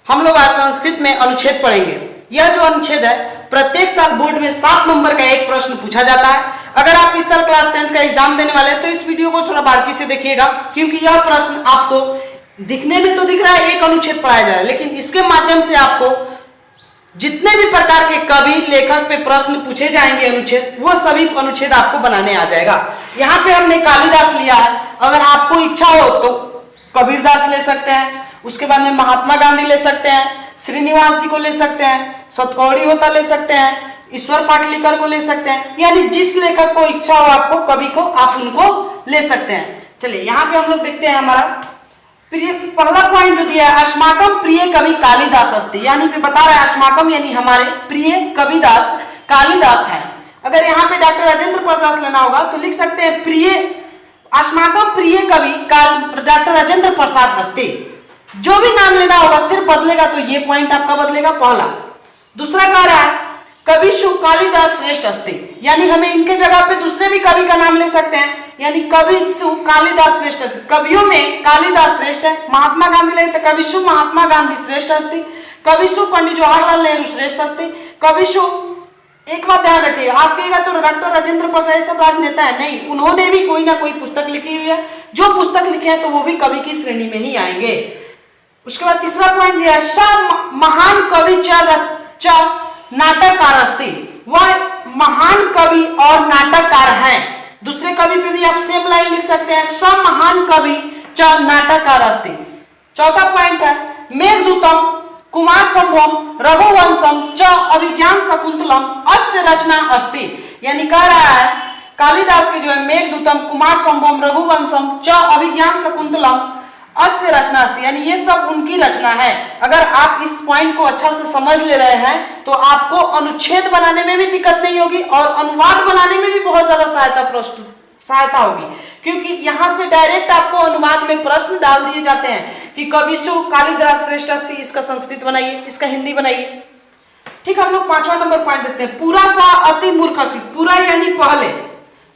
हम लोग आज संस्कृत में अनुच्छेद पढ़ेंगे। यह जो अनुच्छेद है प्रत्येक साल बोर्ड में 7 नंबर का एक प्रश्न पूछा जाता है। अगर आप इस साल क्लास 10th का एग्जाम देने वाले हैं तो इस वीडियो को थोड़ा बारीकी से देखिएगा, क्योंकि यह प्रश्न आपको दिखने में तो दिख रहा है एक अनुच्छेद पढ़ाया जा रहा है, लेकिन इसके माध्यम से आपको जितने भी प्रकार के कवि लेखक पे प्रश्न पूछे जाएंगे अनुच्छेद, वो सभी अनुच्छेद आपको बनाने आ जाएगा। यहाँ पे हमने कालिदास लिया है। अगर आपको इच्छा हो तो कबीरदास ले सकते हैं, उसके बाद में महात्मा गांधी ले सकते हैं, श्रीनिवास जी को ले सकते हैं, सतकौड़ी होता ले सकते हैं, ईश्वर पाटलिकर को ले सकते हैं। यानी जिस लेखक को इच्छा हो आपको, कवि को, आप उनको ले सकते हैं। चलिए यहाँ पे हम लोग देखते हैं हमारा प्रिय पहला पॉइंट जो दिया है, अस्माकम प्रिय कवि कालिदास अस्ति, यानी पे बता रहा है अस्माकम यानी हमारे प्रिय कविदास कालिदास है। अगर यहाँ पे डॉक्टर राजेंद्र प्रसाद लेना होगा तो लिख सकते हैं प्रिय अस्माकम प्रिय कवि डॉक्टर राजेंद्र प्रसाद अस्ति। जो भी नाम लेना होगा सिर्फ बदलेगा तो ये पॉइंट आपका बदलेगा पहला। दूसरा कह रहा है कविशु कालिदास श्रेष्ठ अस्ति, यानी हमें इनके जगह पे दूसरे भी कवि का नाम ले सकते हैं, यानी कविशु कालिदास श्रेष्ठ अस्ति। कवियों में कालिदास श्रेष्ठ है। महात्मा गांधी ले तो कविशु महात्मा गांधी श्रेष्ठ अस्ति, कविशु पंडित जवाहरलाल नेहरू श्रेष्ठ अस्ति, कविशु। एक बात ध्यान रखिए, आप कहिएगा तो डॉक्टर राजेंद्र प्रसाद सब राजनेता है, नहीं, उन्होंने भी कोई ना कोई पुस्तक लिखी हुई है। जो पुस्तक लिखे हैं तो वो भी कवि की श्रेणी में ही आएंगे। उसके बाद तीसरा पॉइंट दिया है महान कवि च नाटककार अस्ति, वह महान कवि और नाटककार हैं। दूसरे कवि पे भी आप सेम लाइन लिख सकते हैं, स महान कवि च नाटककार अस्ति। चौथा पॉइंट है मेघदूतम कुमार संभवम रघुवंशम च अभिज्ञान शकुंतलम अस्य रचना अस्ति, यानी कह रहा है कालिदास के जो है मेघदूतम कुमार संभवम रघुवंशम च अभिज्ञान शकुंतलम अस्य रचना अस्ति, यानी ये सब उनकी रचना है। अगर आप इस पॉइंट को अच्छा से समझ ले रहे हैं तो आपको अनुच्छेद बनाने में भी दिक्कत नहीं होगी और अनुवाद बनाने में भी बहुत ज्यादा सहायता होगी, क्योंकि यहाँ से डायरेक्ट आपको अनुवाद में प्रश्न डाल दिए जाते हैं कि कविशु कालिदास श्रेष्ठ अस्ति, इसका संस्कृत बनाइए, इसका हिंदी बनाइए। ठीक, हम लोग 5वां नंबर पॉइंट देते हैं। पूरा सा अति मूर्ख अस्ति, पूरा यानी पहले,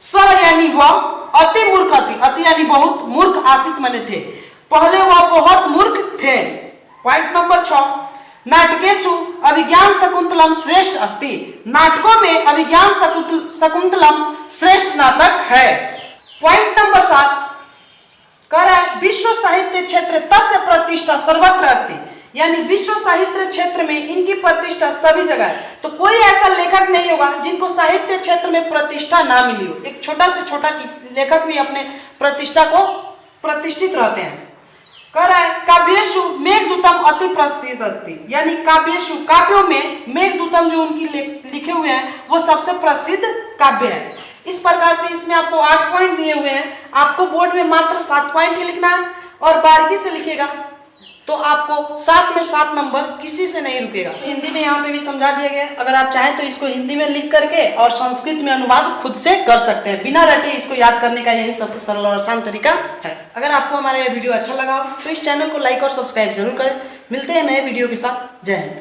स यानी वह, अति मूर्ख अस्ति, अति यानी बहुत, मूर्ख आशिक मने थे, पहले वह बहुत मूर्ख थे। पॉइंट नंबर 6 नाटकेशु अभिज्ञान शकुंतलम श्रेष्ठ अस्ति, नाटकों में अभिज्ञान शकुंतलम श्रेष्ठ नाटक है। पॉइंट नंबर 7 कह रहा है विश्व साहित्य क्षेत्र तस्य प्रतिष्ठा सर्वत्र अस्ति, यानी विश्व साहित्य क्षेत्र में इनकी प्रतिष्ठा सभी जगह है। तो कोई ऐसा लेखक नहीं होगा जिनको साहित्य क्षेत्र में प्रतिष्ठा ना मिली हो। एक छोटा से छोटा लेखक भी अपने प्रतिष्ठा को प्रतिष्ठित रहते हैं। कह रहा है काव्येषु मेघदूतम अति प्रतिष्ठित अस्ति, यानी काव्येषु काव्यों में मेघदूतम जो उनकी लिखे हुए हैं वो सबसे प्रसिद्ध काव्य है। इस प्रकार से इसमें आपको 8 पॉइंट दिए हुए हैं। आपको बोर्ड में मात्र 7 पॉइंट ही लिखना है और बारीकी से लिखेगा तो आपको 7 में 7 नंबर किसी से नहीं रुकेगा। हिंदी में यहाँ पे भी समझा दिया गया, अगर आप चाहें तो इसको हिंदी में लिख करके और संस्कृत में अनुवाद खुद से कर सकते हैं। बिना रटे इसको याद करने का यही सबसे सरल और आसान तरीका है। अगर आपको हमारा यह वीडियो अच्छा लगा तो इस चैनल को लाइक और सब्सक्राइब जरूर करें। मिलते हैं नए वीडियो के साथ। जय हिंद।